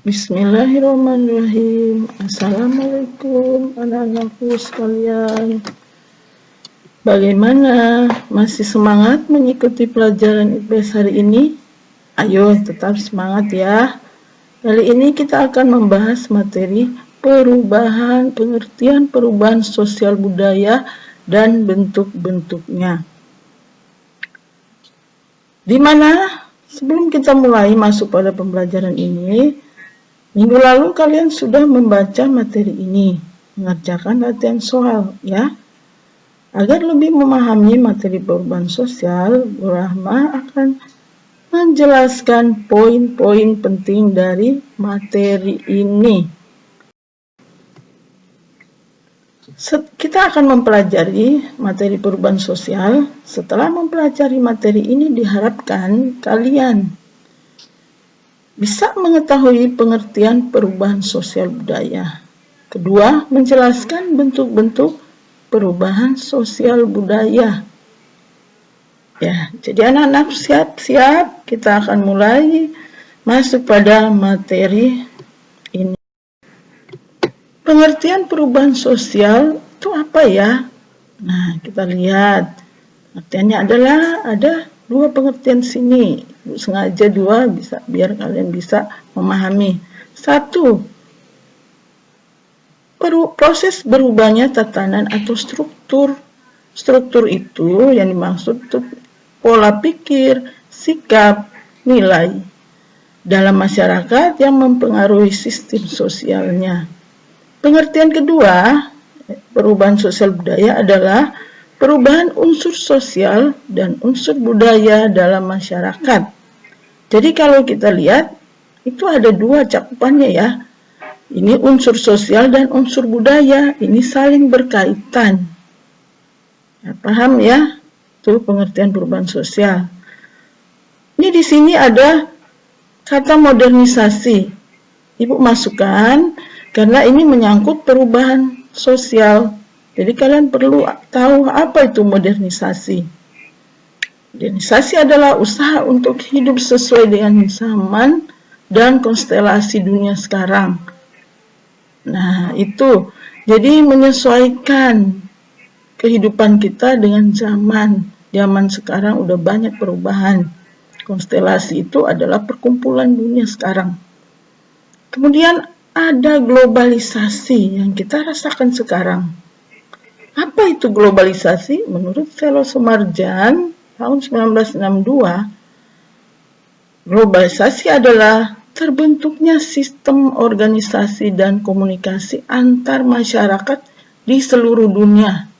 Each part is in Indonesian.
Bismillahirrahmanirrahim. Assalamualaikum anak-anakku sekalian. Bagaimana? Masih semangat mengikuti pelajaran IPS hari ini? Ayo tetap semangat ya. Kali ini kita akan membahas materi pengertian perubahan sosial budaya dan bentuk-bentuknya. Di mana sebelum kita mulai masuk pada pembelajaran ini, minggu lalu kalian sudah membaca materi ini, mengerjakan latihan soal ya. Agar lebih memahami materi perubahan sosial, Bu Rahma akan menjelaskan poin-poin penting dari materi ini. Kita akan mempelajari materi perubahan sosial. Setelah mempelajari materi ini, diharapkan kalian bisa mengetahui pengertian perubahan sosial budaya. Kedua, menjelaskan bentuk-bentuk perubahan sosial budaya. Ya, jadi anak-anak siap-siap, kita akan mulai masuk pada materi ini. Pengertian perubahan sosial itu apa ya? Nah, kita lihat. Artinya adalah ada dua pengertian sini. Sengaja dua bisa biar kalian bisa memahami. Satu, proses berubahnya tatanan atau struktur. Struktur itu yang dimaksud itu pola pikir, sikap, nilai dalam masyarakat yang mempengaruhi sistem sosialnya. Pengertian kedua, perubahan sosial budaya adalah perubahan unsur sosial dan unsur budaya dalam masyarakat. Jadi kalau kita lihat, itu ada dua cakupannya ya. Ini unsur sosial dan unsur budaya, ini saling berkaitan. Ya, paham ya? Itu pengertian perubahan sosial. Ini di sini ada kata modernisasi. Ibu masukkan karena ini menyangkut perubahan sosial. Jadi kalian perlu tahu apa itu modernisasi. Modernisasi adalah usaha untuk hidup sesuai dengan zaman dan konstelasi dunia sekarang. Nah, itu. Jadi menyesuaikan kehidupan kita dengan zaman. Zaman sekarang udah banyak perubahan. Konstelasi itu adalah perkumpulan dunia sekarang. Kemudian ada globalisasi yang kita rasakan sekarang. Apa itu globalisasi? Menurut Selo Soemarjan tahun 1962, globalisasi adalah terbentuknya sistem organisasi dan komunikasi antar masyarakat di seluruh dunia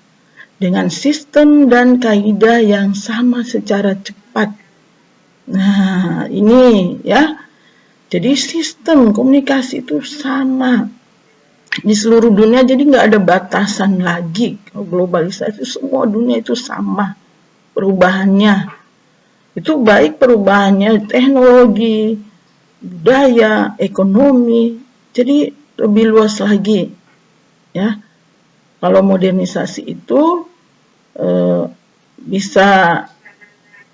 dengan sistem dan kaidah yang sama secara cepat. Nah, ini ya. Jadi sistem komunikasi itu sama di seluruh dunia, jadi nggak ada batasan lagi. Kalau globalisasi semua dunia itu sama perubahannya. Itu baik perubahannya teknologi, budaya, ekonomi, jadi lebih luas lagi. Ya, kalau modernisasi itu bisa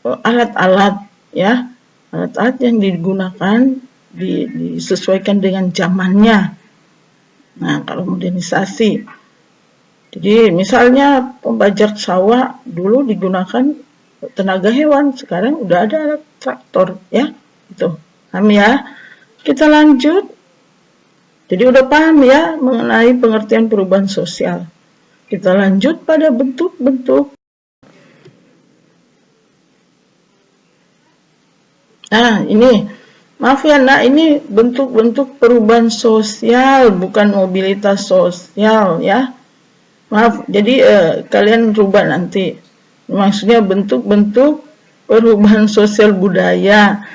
alat-alat ya, alat-alat yang digunakan disesuaikan dengan zamannya. Nah, kalau modernisasi, jadi misalnya pembajak sawah dulu digunakan tenaga hewan, sekarang udah ada alat traktor ya, itu. Paham ya? Kita lanjut. Jadi udah paham ya mengenai pengertian perubahan sosial. Kita lanjut pada bentuk-bentuk. Nah, ini maaf ya nak, ini bentuk-bentuk perubahan sosial, bukan mobilitas sosial ya. Maaf, jadi kalian rubah nanti. Maksudnya bentuk-bentuk perubahan sosial budaya.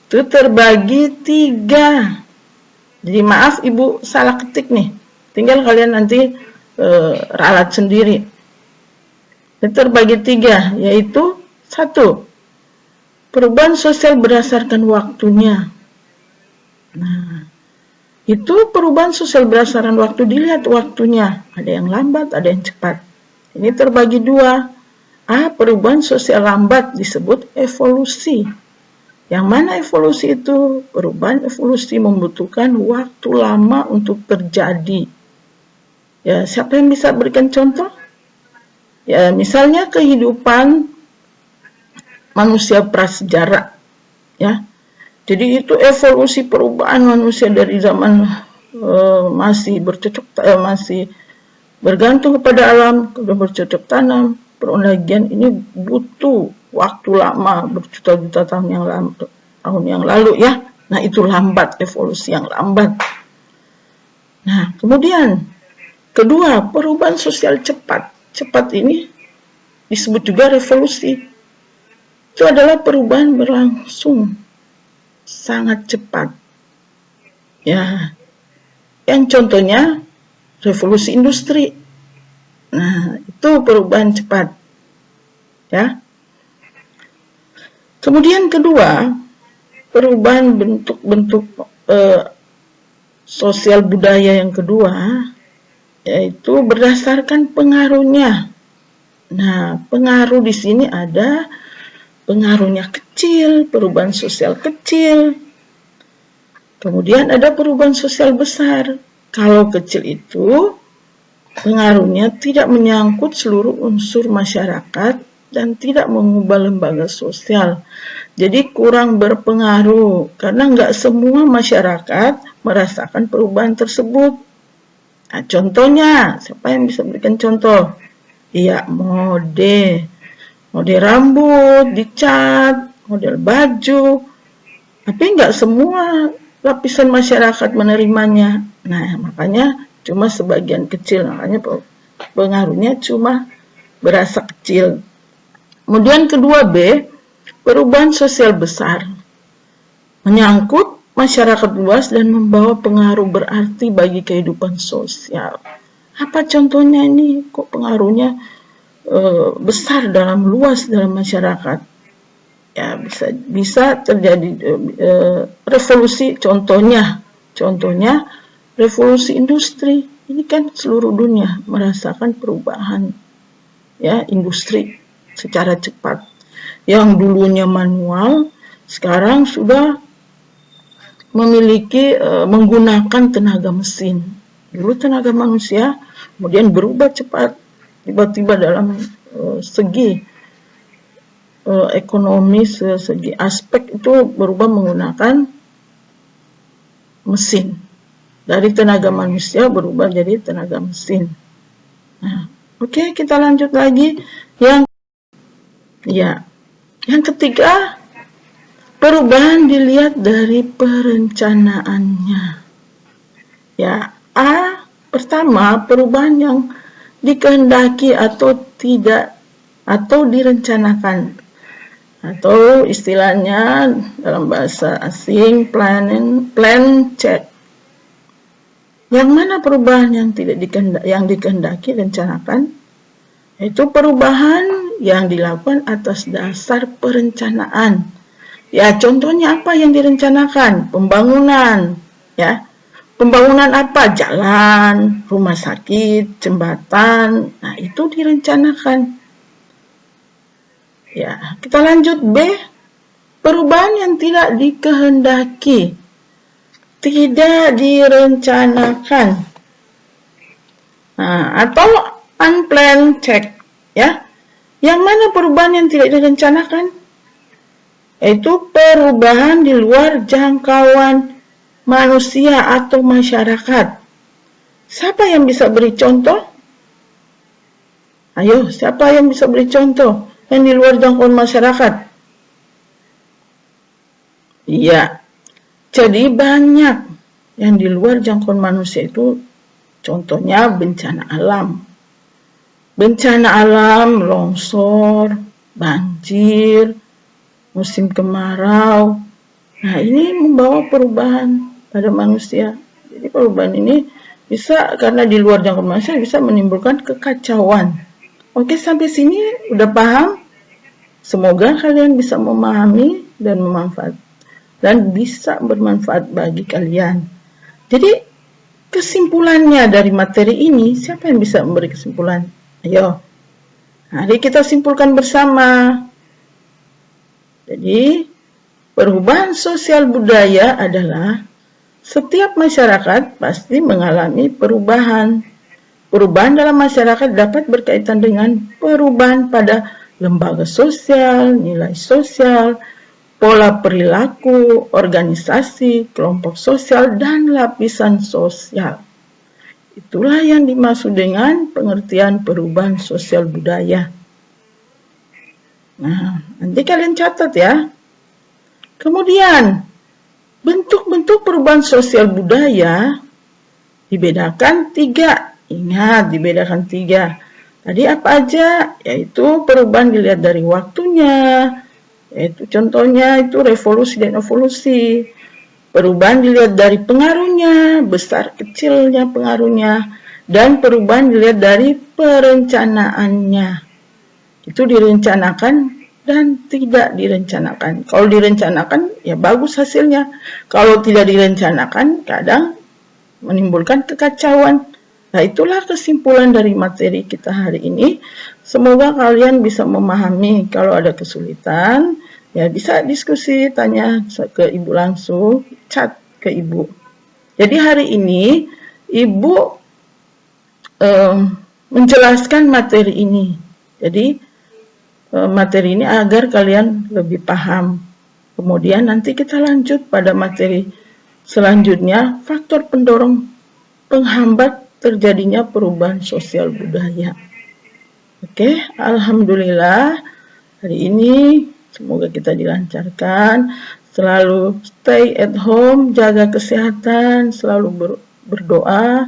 Itu terbagi 3. Jadi maaf ibu salah ketik nih. Tinggal kalian nanti ralat sendiri. Itu terbagi 3, yaitu 1. Perubahan sosial berdasarkan waktunya. Nah, itu perubahan sosial berdasarkan waktu, dilihat waktunya. Ada yang lambat, ada yang cepat. Ini terbagi 2. Perubahan sosial lambat disebut evolusi. Yang mana evolusi itu? Perubahan evolusi membutuhkan waktu lama untuk terjadi. Ya, siapa yang bisa berikan contoh? Ya, misalnya kehidupan manusia prasejarah. Ya, jadi itu evolusi perubahan manusia dari zaman masih bergantung kepada alam, kemudian bercocok tanam, perundagian ini butuh waktu lama, berjuta-juta tahun yang lalu ya. Nah, itu lambat, evolusi yang lambat. Nah, kemudian kedua, perubahan sosial cepat. Cepat ini disebut juga revolusi. Itu adalah perubahan berlangsung sangat cepat. Ya, yang contohnya revolusi industri. Nah, itu perubahan cepat. Ya. Kemudian kedua, perubahan bentuk-bentuk sosial budaya yang kedua, yaitu berdasarkan pengaruhnya. Nah, pengaruh di sini ada pengaruhnya kecil, perubahan sosial kecil. Kemudian ada perubahan sosial besar. Kalau kecil itu pengaruhnya tidak menyangkut seluruh unsur masyarakat dan tidak mengubah lembaga sosial. Jadi kurang berpengaruh karena nggak semua masyarakat merasakan perubahan tersebut. Nah, contohnya, siapa yang bisa berikan contoh? Iya, mode rambut, dicat, model baju. Tapi nggak semua lapisan masyarakat menerimanya. Nah, makanya cuma sebagian kecil, makanya pengaruhnya cuma berasa kecil. Kemudian kedua B, perubahan sosial besar. Menyangkut masyarakat luas dan membawa pengaruh berarti bagi kehidupan sosial. Apa contohnya ini? Kok pengaruhnya besar luas dalam masyarakat? Ya, bisa terjadi revolusi, contohnya revolusi industri. Ini kan seluruh dunia merasakan perubahan ya industri secara cepat. Yang dulunya manual sekarang sudah memiliki menggunakan tenaga mesin. Dulu tenaga manusia, kemudian berubah cepat tiba-tiba dalam segi ekonomi, segi aspek itu berubah menggunakan mesin. Dari tenaga manusia berubah jadi tenaga mesin. Nah, oke, kita lanjut lagi. Yang ketiga, perubahan dilihat dari perencanaannya. Ya, A, pertama, perubahan yang dikehendaki atau tidak atau direncanakan. Atau istilahnya dalam bahasa asing plan check. Yang mana perubahan yang dikehendaki rencanakan? Yaitu perubahan yang dilakukan atas dasar perencanaan. Ya, contohnya apa yang direncanakan? Pembangunan, ya. Pembangunan apa? Jalan, rumah sakit, jembatan. Nah, itu direncanakan. Ya, kita lanjut B. Perubahan yang tidak dikehendaki, tidak direncanakan. Nah, atau unplanned check, ya. Yang mana perubahan yang tidak direncanakan? Yaitu perubahan di luar jangkauan manusia atau masyarakat. Siapa yang bisa beri contoh? Ayo, siapa yang bisa beri contoh? Yang di luar jangkauan masyarakat. Iya, jadi banyak yang di luar jangkauan manusia itu, contohnya bencana alam. Bencana alam, longsor, banjir, musim kemarau. Nah, ini membawa perubahan pada manusia. Jadi perubahan ini bisa, karena di luar jangkauan manusia, bisa menimbulkan kekacauan. Oke, sampai sini udah paham? Semoga kalian bisa memahami dan bisa bermanfaat bagi kalian. Jadi kesimpulannya dari materi ini, siapa yang bisa memberi kesimpulan? Ayo, mari kita simpulkan bersama. Jadi Perubahan sosial budaya adalah setiap masyarakat pasti mengalami perubahan. Perubahan dalam masyarakat dapat berkaitan dengan perubahan pada lembaga sosial, nilai sosial, pola perilaku, organisasi, kelompok sosial, dan lapisan sosial. Itulah yang dimaksud dengan pengertian perubahan sosial budaya. Nah, nanti kalian catat ya. Kemudian, bentuk-bentuk perubahan sosial budaya dibedakan 3. Ingat, dibedakan 3. Tadi apa aja? Yaitu perubahan dilihat dari waktunya, yaitu contohnya itu revolusi dan evolusi. Perubahan dilihat dari pengaruhnya, besar kecilnya pengaruhnya, dan perubahan dilihat dari perencanaannya. Itu direncanakan dan tidak direncanakan. Kalau direncanakan, ya bagus hasilnya. Kalau tidak direncanakan, kadang menimbulkan kekacauan. Nah, itulah kesimpulan dari materi kita hari ini. Semoga kalian bisa memahami. Kalau ada kesulitan, ya bisa diskusi, tanya ke Ibu langsung, chat ke Ibu. Jadi hari ini, Ibu menjelaskan materi ini. Jadi, materi ini agar kalian lebih paham. Kemudian nanti kita lanjut pada materi selanjutnya, faktor pendorong penghambat terjadinya perubahan sosial budaya. Oke, alhamdulillah hari ini semoga kita dilancarkan, selalu stay at home, jaga kesehatan, selalu berdoa,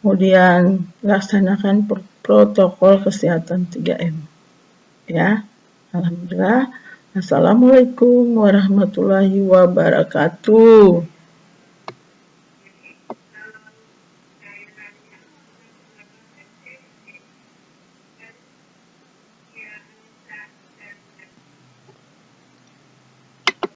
kemudian laksanakan protokol kesehatan 3M. Ya, alhamdulillah. Assalamualaikum warahmatullahi wabarakatuh.